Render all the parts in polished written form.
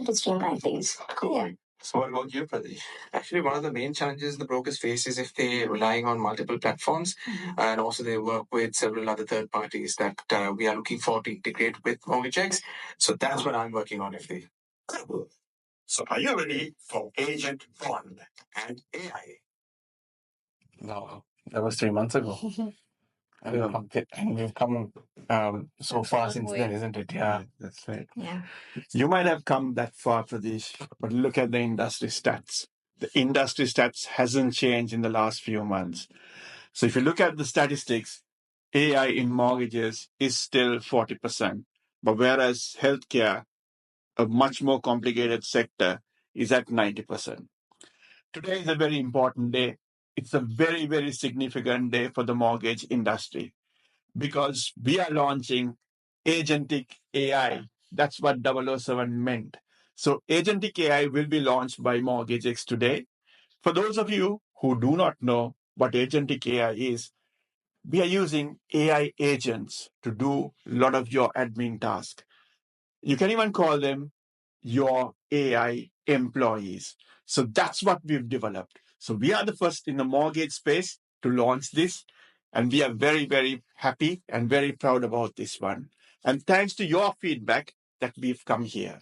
to streamline things. Cool. Yeah. So what about you, Pradesh? Actually, one of the main challenges the brokers face is if they're relying on multiple platforms, and also they work with several other third parties that we are looking for to integrate with MortgageX. So that's what I'm working on, if they. Cool. So are you ready for Agent 1 and AI? No, that was 3 months ago. And we've come so far since then, isn't it? Yeah, that's right. Yeah. You might have come that far, Pradesh, but look at the industry stats. The industry stats hasn't changed in the last few months. So if you look at the statistics, AI in mortgages is still 40%. But whereas healthcare, a much more complicated sector, is at 90%. Today is a very important day. It's a very, very significant day for the mortgage industry because we are launching Agentic AI. That's what 007 meant. So Agentic AI will be launched by MortgageX today. For those of you who do not know what Agentic AI is, we are using AI agents to do a lot of your admin tasks. You can even call them your AI employees. So that's what we've developed. So we are the first in the mortgage space to launch this. And we are very, very happy and very proud about this one. And thanks to your feedback that we've come here.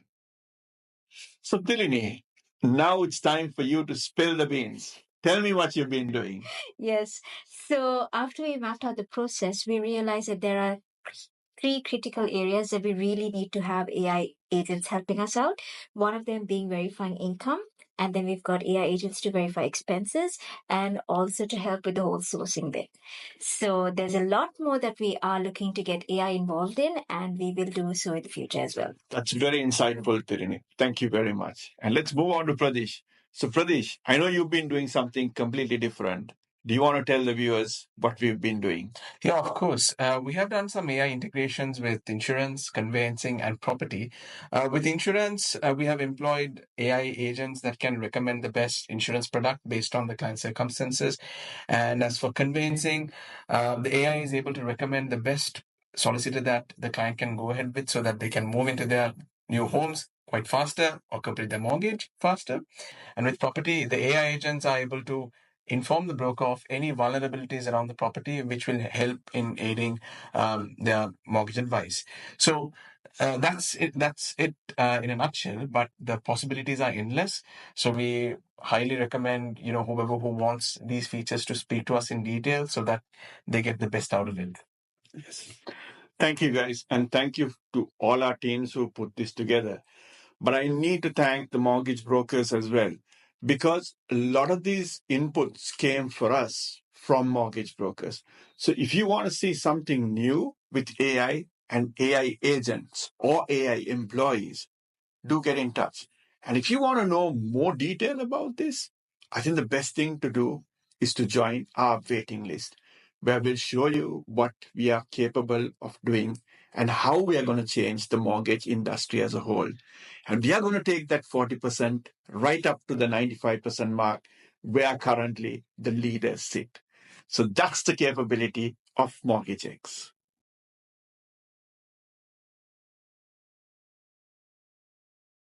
So Dilini, now it's time for you to spill the beans. Tell me what you've been doing. Yes. So after we mapped out the process, we realized that there are three critical areas that we really need to have AI agents helping us out. One of them being verifying income. And then we've got AI agents to verify expenses and also to help with the whole sourcing bit. So there's a lot more that we are looking to get AI involved in, and we will do so in the future as well. That's very insightful, Dilini. Thank you very much. And let's move on to Pradesh. So Pradesh, I know you've been doing something completely different. Do you want to tell the viewers what we've been doing? Yeah, of course. We have done some AI integrations with insurance, conveyancing, and property. With insurance, we have employed AI agents that can recommend the best insurance product based on the client's circumstances. And as for conveyancing, the AI is able to recommend the best solicitor that the client can go ahead with so that they can move into their new homes quite faster or complete their mortgage faster. And with property, the AI agents are able to inform the broker of any vulnerabilities around the property, which will help in aiding their mortgage advice. So that's it. That's it in a nutshell. But the possibilities are endless. So we highly recommend whoever who wants these features to speak to us in detail so that they get the best out of it. Yes. Thank you, guys. And thank you to all our teams who put this together. But I need to thank the mortgage brokers as well, because a lot of these inputs came for us from mortgage brokers. So if you want to see something new with AI and AI agents or AI employees, do get in touch. And if you want to know more detail about this, I think the best thing to do is to join our waiting list, where we'll show you what we are capable of doing and how we are going to change the mortgage industry as a whole. And we are going to take that 40% right up to the 95% mark, where currently the leaders sit. So that's the capability of MortgageX.